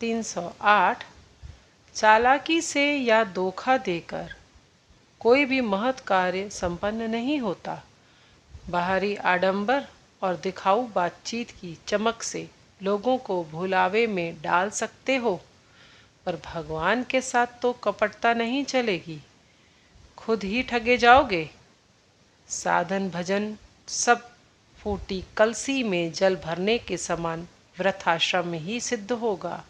308 चालाकी से या धोखा देकर कोई भी महत् कार्य संपन्न नहीं होता। बाहरी आडंबर और दिखाऊ बातचीत की चमक से लोगों को भुलावे में डाल सकते हो, पर भगवान के साथ तो कपटता नहीं चलेगी, खुद ही ठगे जाओगे। साधन भजन सब फूटी कलसी में जल भरने के समान वृथाश्रम ही सिद्ध होगा।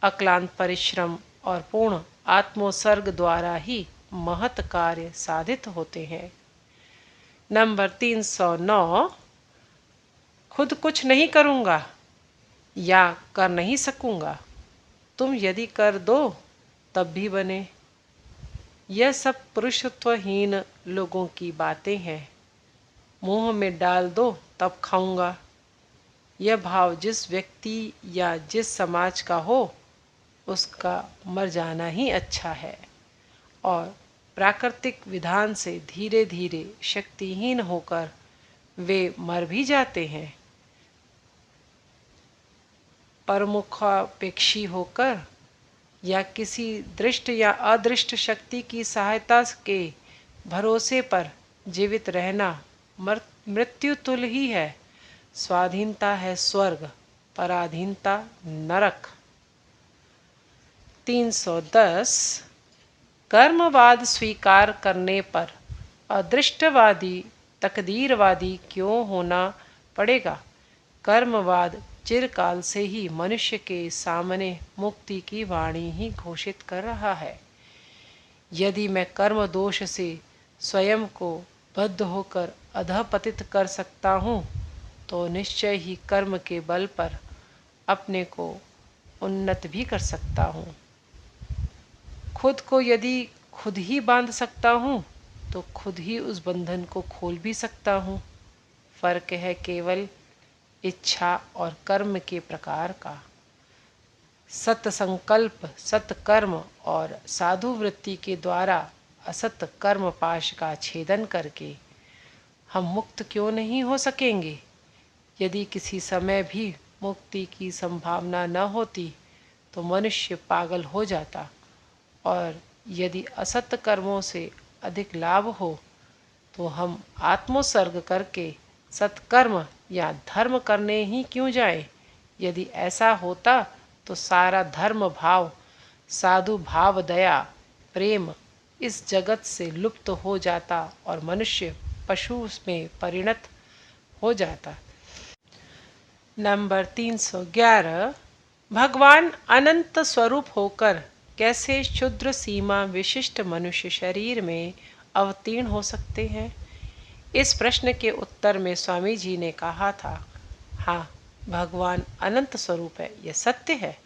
अक्लांत परिश्रम और पूर्ण आत्मोत्सर्ग द्वारा ही महत् कार्य साधित होते हैं। नंबर 309 खुद कुछ नहीं करूँगा या कर नहीं सकूँगा, तुम यदि कर दो तब भी बने। यह सब पुरुषत्वहीन लोगों की बातें हैं। मुंह में डाल दो तब खाऊंगा, यह भाव जिस व्यक्ति या जिस समाज का हो उसका मर जाना ही अच्छा है, और प्राकृतिक विधान से धीरे धीरे शक्तिहीन होकर वे मर भी जाते हैं। परमुखापेक्षी होकर या किसी दृष्ट या अदृष्ट शक्ति की सहायता के भरोसे पर जीवित रहना मृत्यु तुल्य ही है। स्वाधीनता है स्वर्ग, पराधीनता नरक। 310 कर्मवाद स्वीकार करने पर अदृष्टवादी तकदीरवादी क्यों होना पड़ेगा। कर्मवाद चिरकाल से ही मनुष्य के सामने मुक्ति की वाणी ही घोषित कर रहा है। यदि मैं कर्म दोष से स्वयं को बद्ध होकर अधपतित कर सकता हूँ, तो निश्चय ही कर्म के बल पर अपने को उन्नत भी कर सकता हूँ। खुद को यदि खुद ही बांध सकता हूँ, तो खुद ही उस बंधन को खोल भी सकता हूँ। फर्क है केवल इच्छा और कर्म के प्रकार का। सत संकल्प, सत कर्म और साधु वृत्ति के द्वारा असत कर्म पाश का छेदन करके हम मुक्त क्यों नहीं हो सकेंगे। यदि किसी समय भी मुक्ति की संभावना न होती तो मनुष्य पागल हो जाता, और यदि असत कर्मों से अधिक लाभ हो तो हम आत्मोत्सर्ग करके सत्कर्म या धर्म करने ही क्यों जाएं। यदि ऐसा होता तो सारा धर्म भाव, साधु भाव, दया, प्रेम इस जगत से लुप्त हो जाता और मनुष्य पशु में परिणत हो जाता। नंबर 311 भगवान अनंत स्वरूप होकर कैसे क्षुद्र सीमा विशिष्ट मनुष्य शरीर में अवतीर्ण हो सकते हैं। इस प्रश्न के उत्तर में स्वामी जी ने कहा था, हाँ, भगवान अनंत स्वरूप है, यह सत्य है,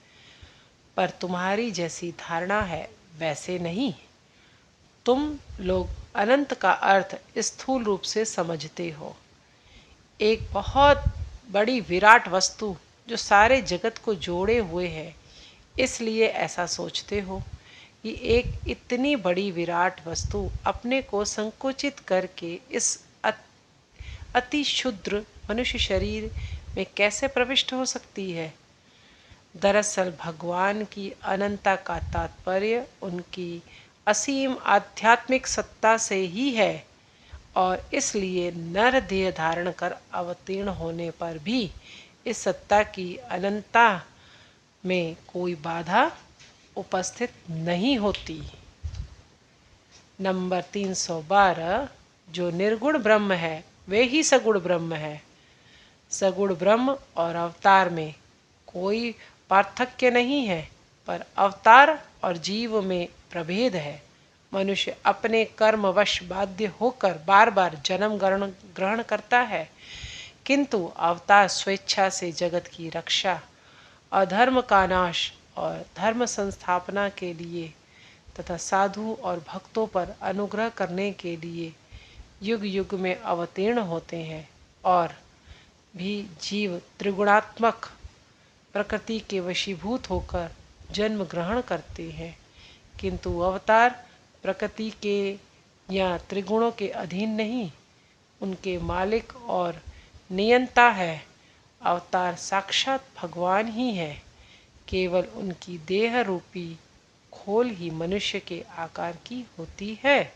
पर तुम्हारी जैसी धारणा है वैसे नहीं। तुम लोग अनंत का अर्थ स्थूल रूप से समझते हो, एक बहुत बड़ी विराट वस्तु जो सारे जगत को जोड़े हुए है, इसलिए ऐसा सोचते हो कि एक इतनी बड़ी विराट वस्तु अपने को संकुचित करके इस अति क्षुद्र मनुष्य शरीर में कैसे प्रविष्ट हो सकती है। दरअसल भगवान की अनंता का तात्पर्य उनकी असीम आध्यात्मिक सत्ता से ही है, और इसलिए नर देह धारण कर अवतीर्ण होने पर भी इस सत्ता की अनंतता में कोई बाधा उपस्थित नहीं होती। नंबर 312 जो निर्गुण ब्रह्म है वे ही सगुण ब्रह्म है। सगुण ब्रह्म और अवतार में कोई पार्थक्य नहीं है, पर अवतार और जीव में प्रभेद है। मनुष्य अपने कर्मवश बाध्य होकर बार बार जन्म ग्रहण करता है, किंतु अवतार स्वेच्छा से जगत की रक्षा, अधर्म का नाश और धर्म संस्थापना के लिए तथा साधु और भक्तों पर अनुग्रह करने के लिए युग युग में अवतीर्ण होते हैं। और भी जीव त्रिगुणात्मक प्रकृति के वशीभूत होकर जन्म ग्रहण करते हैं, किंतु अवतार प्रकृति के या त्रिगुणों के अधीन नहीं, उनके मालिक और नियंता है। अवतार साक्षात भगवान ही है, केवल उनकी देह रूपी खोल ही मनुष्य के आकार की होती है।